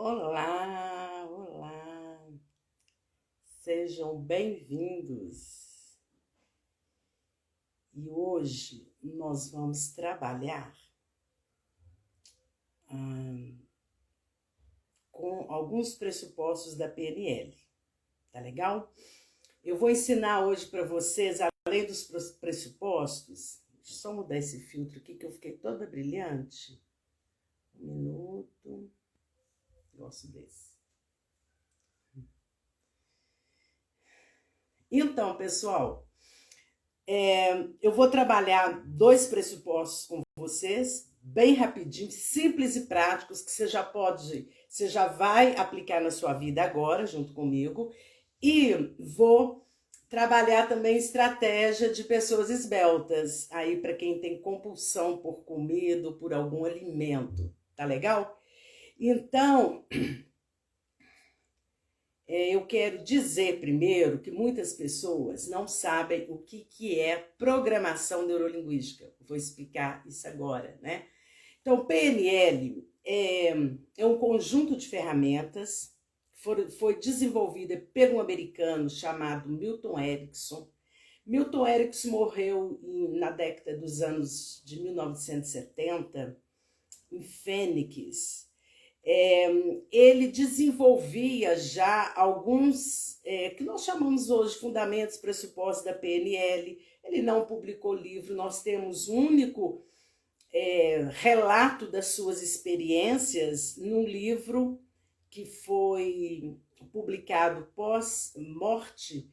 Olá, olá, sejam bem-vindos. E hoje nós vamos trabalhar com alguns pressupostos da PNL, tá legal? Eu vou ensinar hoje para vocês, além dos pressupostos, deixa eu só mudar esse filtro aqui que eu fiquei toda brilhante. Um minuto, gosto desse. Então, pessoal, eu vou trabalhar dois pressupostos com vocês, bem rapidinho, simples e práticos, que você já vai aplicar na sua vida agora, junto comigo, e vou trabalhar também estratégia de pessoas esbeltas, aí para quem tem compulsão por comida, por algum alimento, tá legal? Então, eu quero dizer primeiro que muitas pessoas não sabem o que é programação neurolinguística. Vou explicar isso agora, né? Então, PNL é um conjunto de ferramentas, foi desenvolvida por um americano chamado Milton Erickson. Milton Erickson morreu na década dos anos de 1970, em Fênix. Ele desenvolvia já alguns, que nós chamamos hoje fundamentos, pressupostos da PNL. Ele não publicou livro, nós temos um único relato das suas experiências num livro que foi publicado pós-morte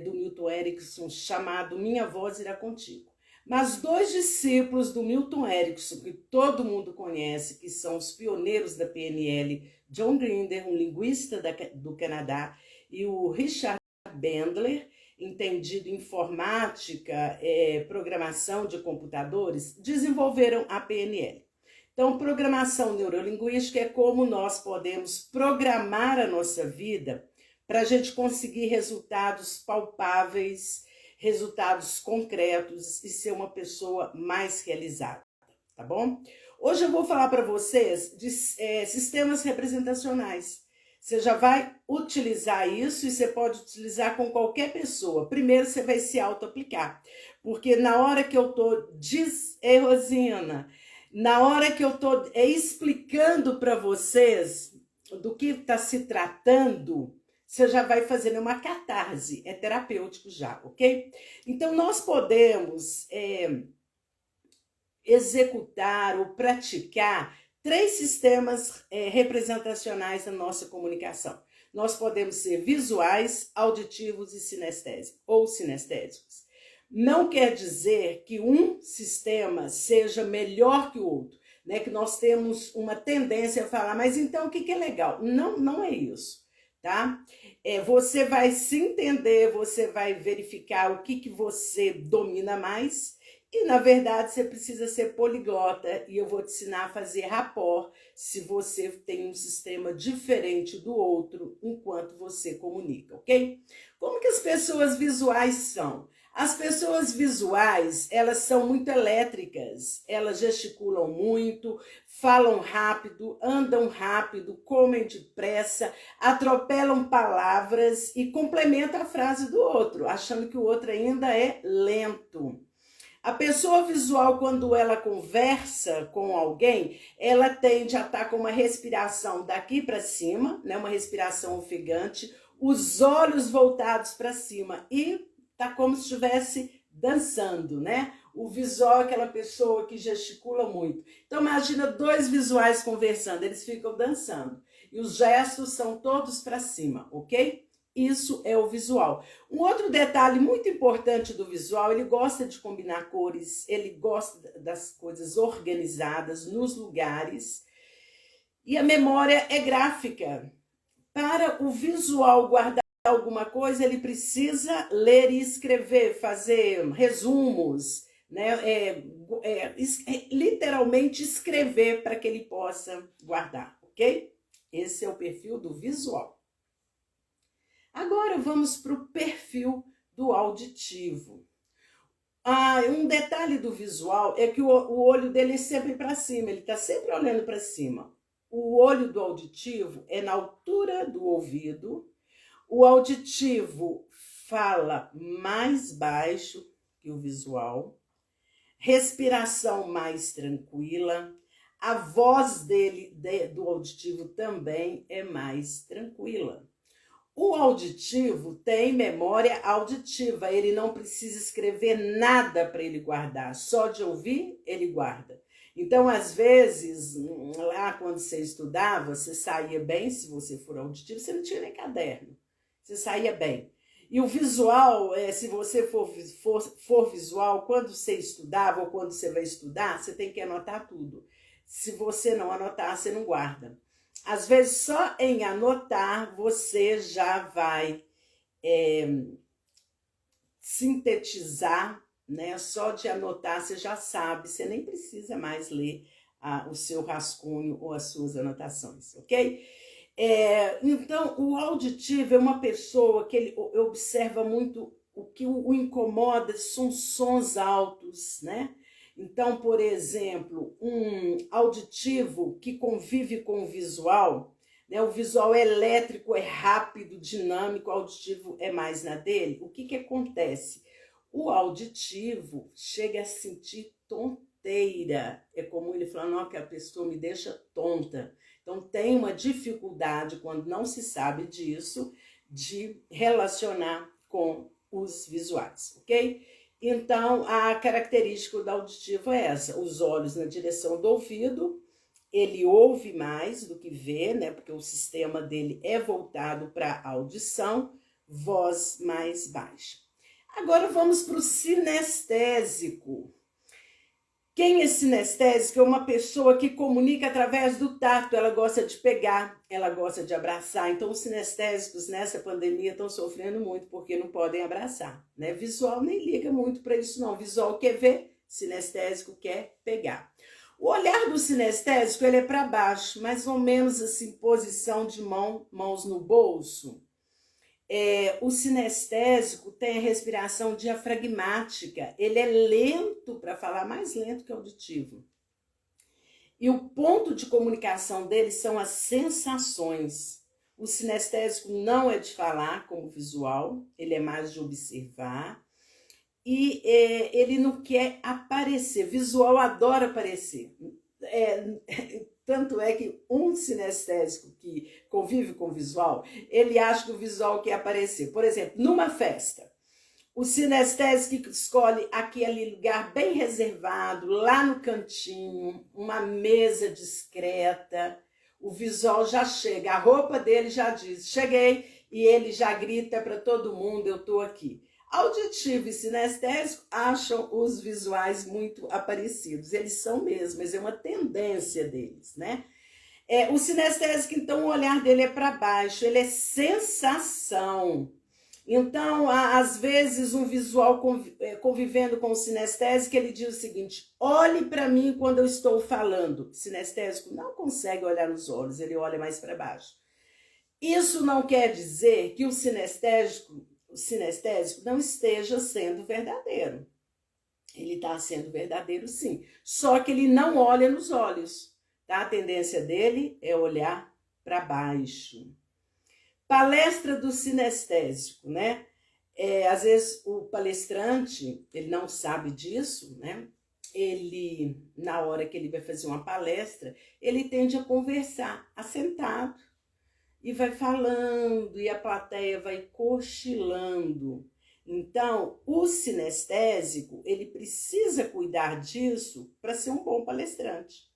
do Milton Erickson, chamado Minha Voz Irá Contigo. Mas dois discípulos do Milton Erickson, que todo mundo conhece, que são os pioneiros da PNL, John Grinder, um linguista do Canadá, e o Richard Bandler, entendido em informática, programação de computadores, desenvolveram a PNL. Então, programação neurolinguística é como nós podemos programar a nossa vida para a gente conseguir resultados palpáveis, resultados concretos e ser uma pessoa mais realizada, tá bom? Hoje eu vou falar para vocês de sistemas representacionais. Você já vai utilizar isso e você pode utilizar com qualquer pessoa. Primeiro você vai se auto-aplicar, porque na hora que eu tô Rosina, na hora que eu tô explicando para vocês do que está se tratando, você já vai fazendo uma catarse, é terapêutico já, ok? Então, nós podemos executar ou praticar 3 sistemas representacionais na nossa comunicação. Nós podemos ser visuais, auditivos e sinestésicos. Não quer dizer que um sistema seja melhor que o outro, né? Que nós temos uma tendência a falar, mas então o que é legal? Não, não é isso. Tá? Você vai se entender, você vai verificar o que você domina mais e, na verdade, você precisa ser poliglota e eu vou te ensinar a fazer rapport se você tem um sistema diferente do outro enquanto você comunica, ok? Como que as pessoas visuais são? As pessoas visuais, elas são muito elétricas, elas gesticulam muito, falam rápido, andam rápido, comem depressa, atropelam palavras e complementam a frase do outro, achando que o outro ainda é lento. A pessoa visual, quando ela conversa com alguém, ela tende a estar com uma respiração daqui para cima, né, uma respiração ofegante, os olhos voltados para cima e tá como se estivesse dançando, né? O visual é aquela pessoa que gesticula muito. Então imagina 2 visuais conversando, eles ficam dançando. E os gestos são todos para cima, ok? Isso é o visual. Um outro detalhe muito importante do visual, ele gosta de combinar cores, ele gosta das coisas organizadas nos lugares. E a memória é gráfica. Para o visual guardar alguma coisa, ele precisa ler e escrever, fazer resumos, né? Literalmente escrever para que ele possa guardar, ok? Esse é o perfil do visual. Agora vamos para o perfil do auditivo. Um detalhe do visual é que o olho dele é sempre para cima, ele está sempre olhando para cima. o olho do auditivo é na altura do ouvido, o auditivo fala mais baixo que o visual, respiração mais tranquila, a voz dele, do auditivo, também é mais tranquila. O auditivo tem memória auditiva, ele não precisa escrever nada para ele guardar, só de ouvir ele guarda. Então, às vezes, lá quando você estudava, você saía bem, se você for auditivo, você não tinha nem caderno, você saía bem. E o visual, se você for visual, quando você estudava ou quando você vai estudar, você tem que anotar tudo. Se você não anotar, você não guarda. Às vezes, só em anotar, você já vai sintetizar, né? Só de anotar, você já sabe, você nem precisa mais ler o seu rascunho ou as suas anotações, ok? Então, o auditivo é uma pessoa que ele observa muito o que o incomoda, são sons altos, né? Então, por exemplo, um auditivo que convive com o visual, né? O visual elétrico é rápido, dinâmico, o auditivo é mais na dele. O que acontece? O auditivo chega a sentir tonteira. É comum ele falar, não, que a pessoa me deixa tonta. Então, tem uma dificuldade, quando não se sabe disso, de relacionar com os visuais, ok? Então, a característica do auditivo é essa, os olhos na direção do ouvido, ele ouve mais do que vê, né? Porque o sistema dele é voltado para a audição, voz mais baixa. Agora vamos para o sinestésico. Quem é sinestésico é uma pessoa que comunica através do tato, ela gosta de pegar, ela gosta de abraçar. Então, os sinestésicos nessa pandemia estão sofrendo muito porque não podem abraçar, né? Visual nem liga muito para isso não, visual quer ver, sinestésico quer pegar. O olhar do sinestésico, ele é para baixo, mais ou menos assim, posição de mãos no bolso. O sinestésico tem a respiração diafragmática, ele é lento para falar, mais lento que o auditivo. E o ponto de comunicação dele são as sensações. O sinestésico não é de falar como visual, ele é mais de observar. E ele não quer aparecer, visual adora aparecer. Tanto é que um sinestésico que convive com o visual, ele acha que o visual quer aparecer. Por exemplo, numa festa, o sinestésico escolhe aquele lugar bem reservado, lá no cantinho, uma mesa discreta, o visual já chega, a roupa dele já diz, cheguei, e ele já grita para todo mundo, eu estou aqui. Auditivo e sinestésico acham os visuais muito aparecidos. Eles são mesmo, mas é uma tendência deles, né? O sinestésico, então, o olhar dele é para baixo, ele é sensação. Então, às vezes, um visual convivendo com o sinestésico, ele diz o seguinte, olhe para mim quando eu estou falando. O sinestésico não consegue olhar nos olhos, ele olha mais para baixo. Isso não quer dizer que o sinestésico não esteja sendo verdadeiro. Ele está sendo verdadeiro, sim. Só que ele não olha nos olhos, tá? A tendência dele é olhar para baixo. Palestra do sinestésico, né? Às vezes o palestrante, ele não sabe disso, né? Ele, na hora que ele vai fazer uma palestra, ele tende a conversar, assentado. E vai falando, e a plateia vai cochilando. Então, o sinestésico, ele precisa cuidar disso para ser um bom palestrante.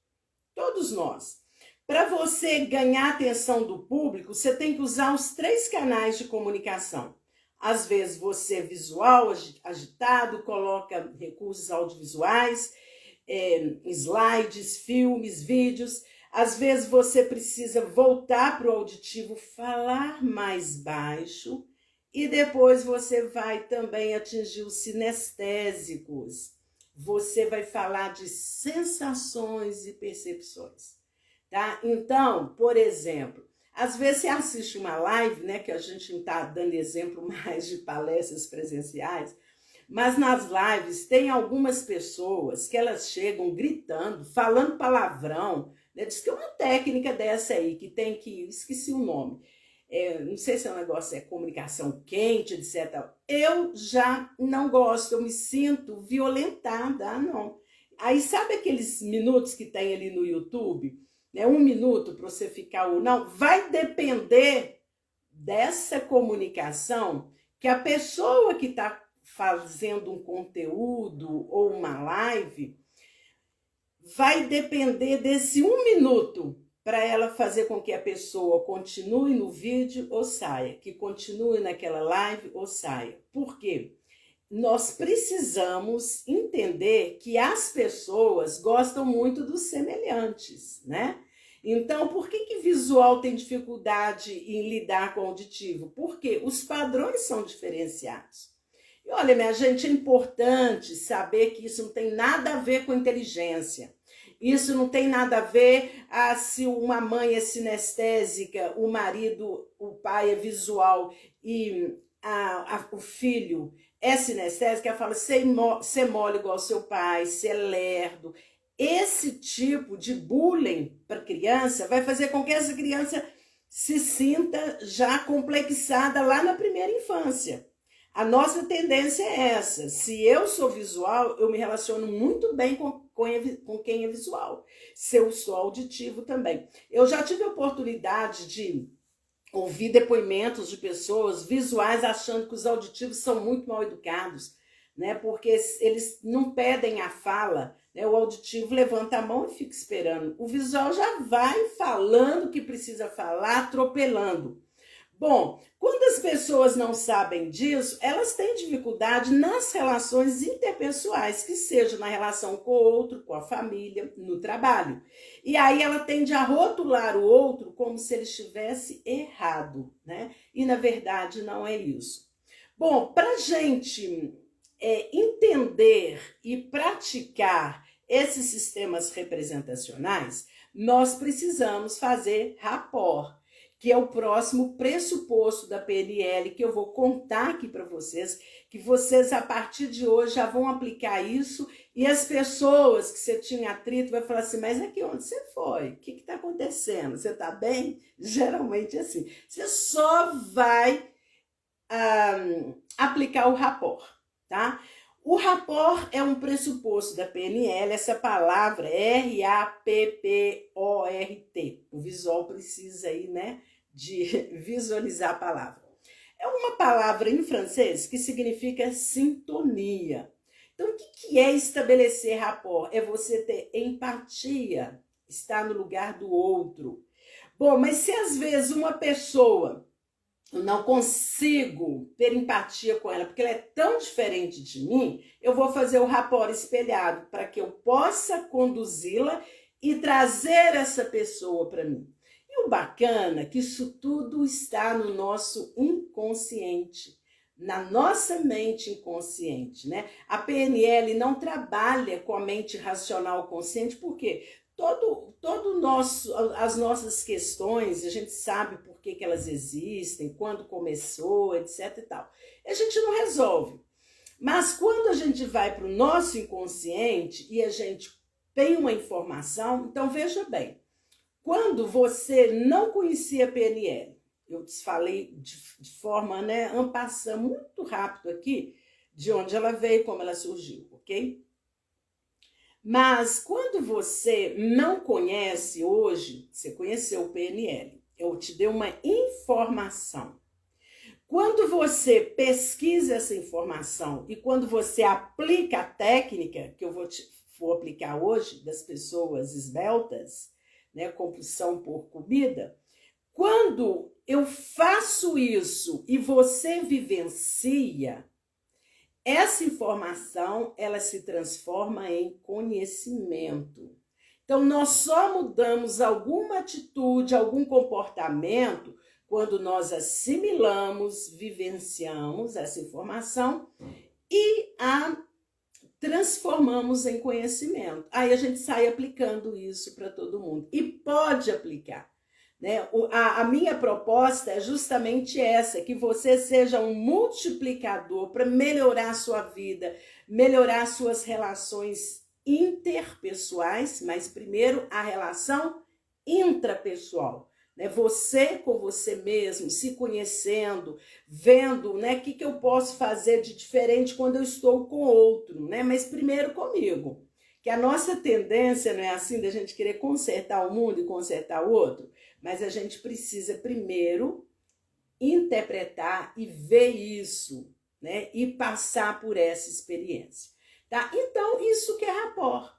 Todos nós. Para você ganhar a atenção do público, você tem que usar os 3 canais de comunicação. Às vezes você é visual, agitado, coloca recursos audiovisuais, slides, filmes, vídeos. Às vezes você precisa voltar para o auditivo, falar mais baixo e depois você vai também atingir os sinestésicos. Você vai falar de sensações e percepções, tá? Então, por exemplo, às vezes você assiste uma live, né, que a gente não está dando exemplo mais de palestras presenciais, mas nas lives tem algumas pessoas que elas chegam gritando, falando palavrão, Né? Diz que é uma técnica dessa aí, que tem que... Esqueci o nome. Não sei se é um negócio, comunicação quente, etc. Eu já não gosto, eu me sinto violentada, não. Aí sabe aqueles minutos que tem ali no YouTube? Né? 1 minuto para você ficar ou não? Vai depender dessa comunicação que a pessoa que está fazendo um conteúdo ou uma live vai depender desse 1 minuto para ela fazer com que a pessoa continue no vídeo ou saia, que continue naquela live ou saia. Por quê? Nós precisamos entender que as pessoas gostam muito dos semelhantes, né? Então, por que visual tem dificuldade em lidar com o auditivo? Porque os padrões são diferenciados. E olha, minha gente, é importante saber que isso não tem nada a ver com inteligência. Isso não tem nada a ver se uma mãe é sinestésica, o marido, o pai é visual e o filho é sinestésico. Ela fala, ser mole igual ao seu pai, ser lerdo. Esse tipo de bullying para criança vai fazer com que essa criança se sinta já complexada lá na primeira infância. A nossa tendência é essa. Se eu sou visual, eu me relaciono muito bem com quem é visual. Se eu sou auditivo também. Eu já tive a oportunidade de ouvir depoimentos de pessoas visuais achando que os auditivos são muito mal educados, né? Porque eles não pedem a fala, né? O auditivo levanta a mão e fica esperando. O visual já vai falando o que precisa falar, atropelando. Bom, quando as pessoas não sabem disso, elas têm dificuldade nas relações interpessoais, que seja na relação com o outro, com a família, no trabalho. E aí ela tende a rotular o outro como se ele estivesse errado, né? E na verdade não é isso. Bom, para a gente entender e praticar esses sistemas representacionais, nós precisamos fazer rapport, que é o próximo pressuposto da PNL, que eu vou contar aqui para vocês, que vocês, a partir de hoje, já vão aplicar isso, e as pessoas que você tinha atrito vai falar assim, mas aqui onde você foi? O que está acontecendo? Você está bem? Geralmente é assim. Você só vai aplicar o rapport, tá? O rapport é um pressuposto da PNL, essa palavra R-A-P-P-O-R-T. O visual precisa aí, né, de visualizar a palavra. É uma palavra em francês que significa sintonia. Então, o que é estabelecer rapport? É você ter empatia, estar no lugar do outro. Bom, mas se às vezes uma pessoa, eu não consigo ter empatia com ela, porque ela é tão diferente de mim, eu vou fazer o rapport espelhado para que eu possa conduzi-la e trazer essa pessoa para mim. E o bacana é que isso tudo está no nosso inconsciente, na nossa mente inconsciente, né? A PNL não trabalha com a mente racional consciente, porque as nossas questões, a gente sabe por que elas existem, quando começou, etc e tal. A gente não resolve. Mas quando a gente vai para o nosso inconsciente e a gente tem uma informação, então veja bem, quando você não conhecia a PNL, eu te falei de forma, né, en passant, muito rápido aqui, de onde ela veio, como ela surgiu, ok? Mas quando você não conhece hoje, você conheceu o PNL, eu te dei uma informação. Quando você pesquisa essa informação e quando você aplica a técnica, que eu vou aplicar hoje, das pessoas esbeltas, né, compulsão por comida, quando eu faço isso e você vivencia, essa informação, ela se transforma em conhecimento. Então, nós só mudamos alguma atitude, algum comportamento, quando nós assimilamos, vivenciamos essa informação e a transformamos em conhecimento. Aí a gente sai aplicando isso para todo mundo. E pode aplicar. Né? A minha proposta é justamente essa, que você seja um multiplicador para melhorar a sua vida, melhorar suas relações interpessoais, mas primeiro a relação intrapessoal, né? Você com você mesmo, se conhecendo, vendo, né, o que eu posso fazer de diferente quando eu estou com outro, né? Mas primeiro comigo. Que a nossa tendência não é assim, da gente querer consertar o mundo e consertar o outro, mas a gente precisa primeiro interpretar e ver isso, né? E passar por essa experiência, tá? Então, isso que é rapport.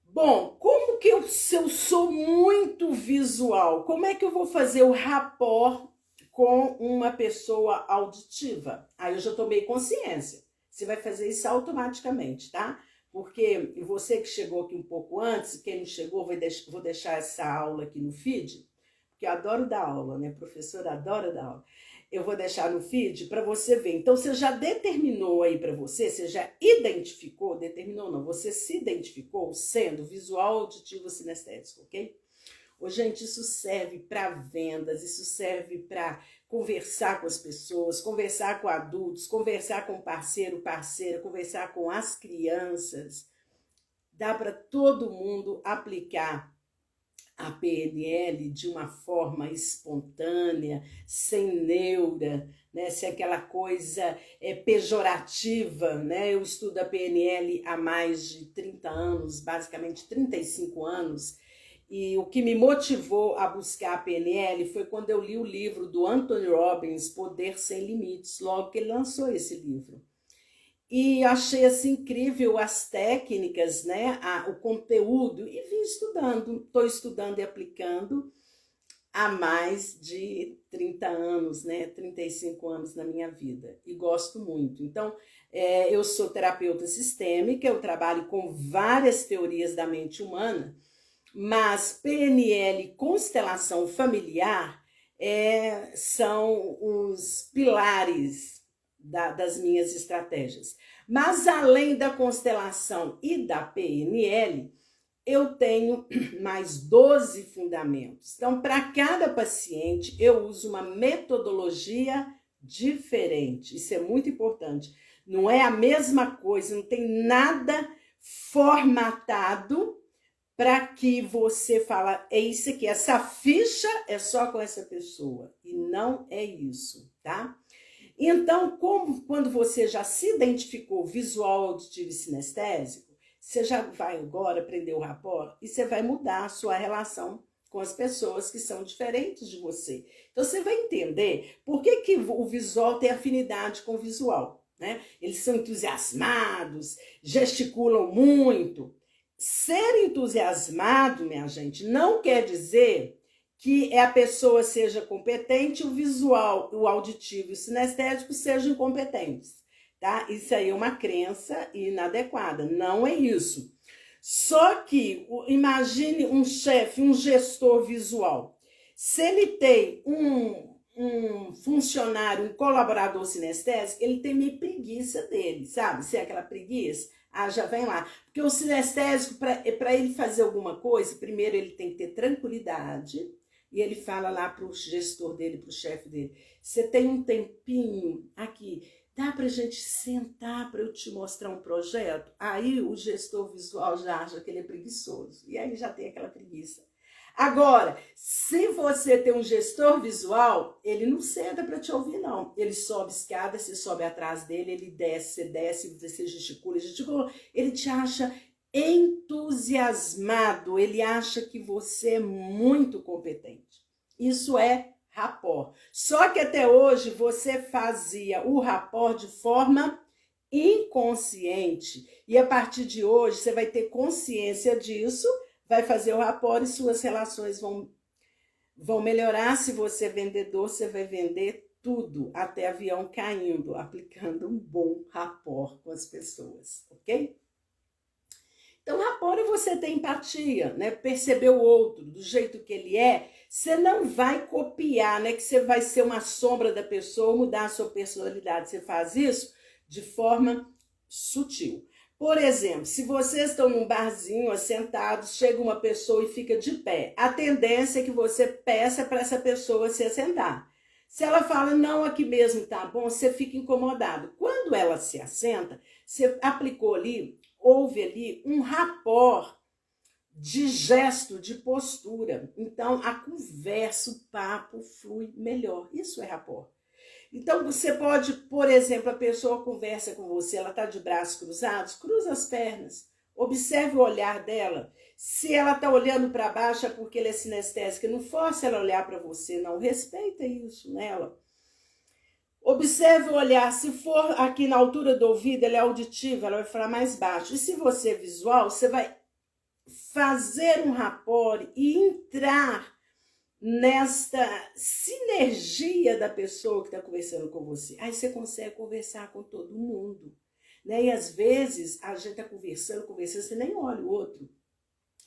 Bom, como que se eu sou muito visual, como é que eu vou fazer o rapport com uma pessoa auditiva? Aí eu já tomei consciência. Você vai fazer isso automaticamente, tá? Porque você que chegou aqui um pouco antes, quem não chegou, vou deixar essa aula aqui no feed, porque eu adoro dar aula, né? Professora adora dar aula. Eu vou deixar no feed para você ver. Então, você já determinou aí para você já identificou, determinou não, você se identificou sendo visual, auditivo, sinestésico, ok? Ô, gente, isso serve para vendas, isso serve para conversar com as pessoas, conversar com adultos, conversar com parceiro, parceira, conversar com as crianças. Dá para todo mundo aplicar a PNL de uma forma espontânea, sem neura, né? Se aquela coisa é pejorativa, né? Eu estudo a PNL há mais de 30 anos, basicamente 35 anos, e o que me motivou a buscar a PNL foi quando eu li o livro do Anthony Robbins, Poder Sem Limites, logo que ele lançou esse livro. E achei assim incrível as técnicas, né, o conteúdo, e vim estudando, estou estudando e aplicando há mais de 30 anos, né, 35 anos na minha vida, e gosto muito. Então, eu sou terapeuta sistêmica, eu trabalho com várias teorias da mente humana, mas PNL, constelação familiar, são os pilares das minhas estratégias. Mas além da constelação e da PNL, eu tenho mais 12 fundamentos. Então, para cada paciente, eu uso uma metodologia diferente. Isso é muito importante. Não é a mesma coisa, não tem nada formatado para que você fala, é isso aqui, essa ficha é só com essa pessoa. E não é isso, tá? Então, quando você já se identificou visual, auditivo e sinestésico, você já vai agora aprender o rapport e você vai mudar a sua relação com as pessoas que são diferentes de você. Então, você vai entender por que o visual tem afinidade com o visual, né? Eles são entusiasmados, gesticulam muito. Ser entusiasmado, minha gente, não quer dizer que a pessoa seja competente, o visual, o auditivo e o sinestésico sejam incompetentes, tá? Isso aí é uma crença inadequada, não é isso. Só que, imagine um chefe, um gestor visual. Se ele tem um funcionário, um colaborador sinestésico, ele tem meio preguiça dele, sabe? Se é aquela preguiça, já vem lá. Porque o sinestésico, para ele fazer alguma coisa, primeiro ele tem que ter tranquilidade. E ele fala lá para o gestor dele, para o chefe dele, você tem um tempinho aqui, dá para a gente sentar para eu te mostrar um projeto? Aí o gestor visual já acha que ele é preguiçoso. E aí já tem aquela preguiça. Agora, se você tem um gestor visual, ele não senta para te ouvir, não. Ele sobe escada, você sobe atrás dele, ele desce, você gesticula, ele te acha entusiasmado, ele acha que você é muito competente. Isso é rapport. Só que até hoje você fazia o rapport de forma inconsciente. E a partir de hoje você vai ter consciência disso, vai fazer o rapport e suas relações vão melhorar. Se você é vendedor, você vai vender tudo, até avião caindo, aplicando um bom rapport com as pessoas, ok? Então, rapport é você ter empatia, né? Perceber o outro do jeito que ele é. Você não vai copiar, né? Que você vai ser uma sombra da pessoa, mudar a sua personalidade. Você faz isso de forma sutil. Por exemplo, se vocês estão num barzinho, assentados, chega uma pessoa e fica de pé. A tendência é que você peça para essa pessoa se assentar. Se ela fala, não, aqui mesmo tá bom, você fica incomodado. Quando ela se assenta, você aplicou ali, houve ali um rapport de gesto, de postura. Então, a conversa, o papo flui melhor. Isso é rapport. Então, você pode, por exemplo, a pessoa conversa com você, ela está de braços cruzados, cruza as pernas, observe o olhar dela. Se ela está olhando para baixo é porque ela é sinestésica, não force ela olhar para você, não. Respeita isso nela. Observe o olhar, se for aqui na altura do ouvido, ela é auditiva, ela vai falar mais baixo. E se você é visual, você vai fazer um rapport e entrar nesta sinergia da pessoa que está conversando com você. Aí você consegue conversar com todo mundo, né? E às vezes a gente está conversando, você nem olha o outro.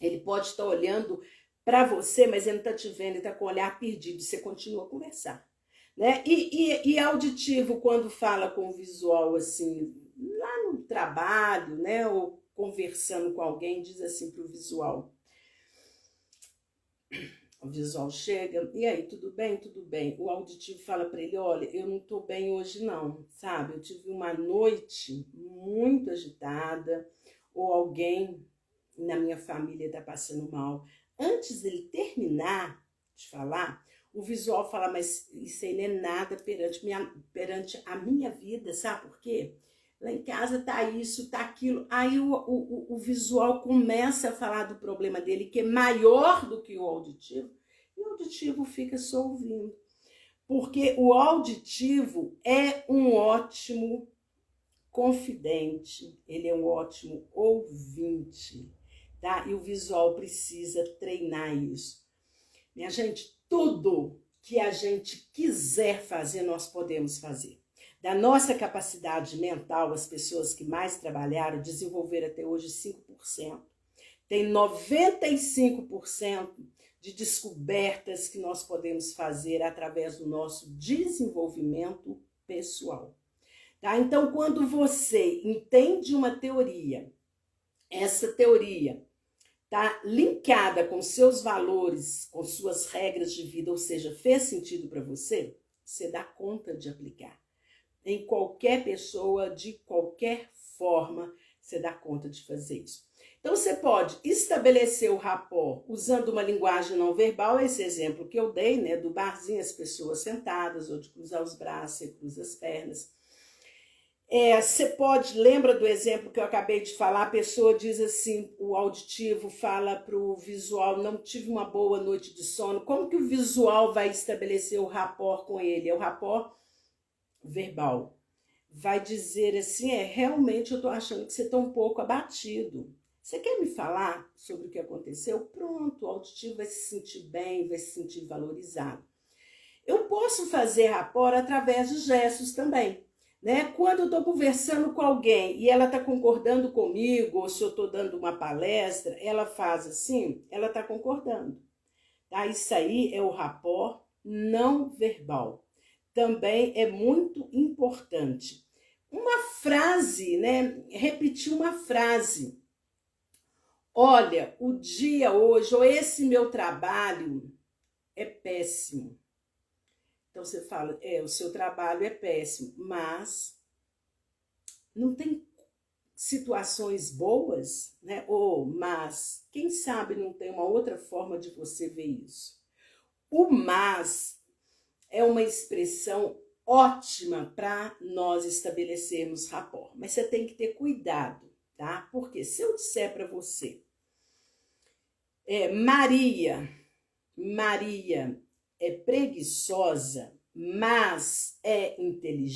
Ele pode estar olhando para você, mas ele não está te vendo, ele está com o olhar perdido. Você continua a conversar, né? E auditivo, quando fala com o visual, assim, lá no trabalho, né? Ou conversando com alguém, diz assim para o visual. O visual chega, e aí, tudo bem? Tudo bem. O auditivo fala para ele, olha, eu não tô bem hoje não, sabe? Eu tive uma noite muito agitada, ou alguém na minha família tá passando mal. Antes dele terminar de falar, o visual fala, mas isso aí não é nada perante a minha vida, sabe por quê? Lá em casa tá isso, tá aquilo. Aí o visual começa a falar do problema dele, que é maior do que o auditivo, e o auditivo fica só ouvindo. Porque o auditivo é um ótimo confidente, ele é um ótimo ouvinte, tá? E o visual precisa treinar isso. Minha gente, tudo que a gente quiser fazer, nós podemos fazer. Da nossa capacidade mental, as pessoas que mais trabalharam desenvolveram até hoje 5%. Tem 95% de descobertas que nós podemos fazer através do nosso desenvolvimento pessoal. Tá? Então, quando você entende uma teoria, essa teoria está linkada com seus valores, com suas regras de vida, ou seja, fez sentido para você, você dá conta de aplicar. Em qualquer pessoa, de qualquer forma, você dá conta de fazer isso. Então, você pode estabelecer o rapport usando uma linguagem não verbal, esse exemplo que eu dei, né, do barzinho, as pessoas sentadas, ou de cruzar os braços, você cruza as pernas. Você pode, lembra do exemplo que eu acabei de falar, a pessoa diz assim, o auditivo fala para o visual, não tive uma boa noite de sono, como que o visual vai estabelecer o rapport com ele? É o rapport verbal. Vai dizer assim, realmente eu tô achando que você tá um pouco abatido. Você quer me falar sobre o que aconteceu? Pronto, o auditivo vai se sentir bem, vai se sentir valorizado. Eu posso fazer rapport através de gestos também, né? Quando eu tô conversando com alguém e ela tá concordando comigo, ou se eu tô dando uma palestra, ela faz assim, ela tá concordando. Tá? Isso aí é o rapport não verbal. Também é muito importante. Uma frase, né? Repetir uma frase. Olha, o dia hoje, ou esse meu trabalho é péssimo. Então você fala, o seu trabalho é péssimo, mas não tem situações boas, né? Ou, mas, quem sabe não tem uma outra forma de você ver isso. O mas é uma expressão ótima para nós estabelecermos rapport, mas você tem que ter cuidado, tá? Porque se eu disser para você, Maria é preguiçosa, mas é inteligente,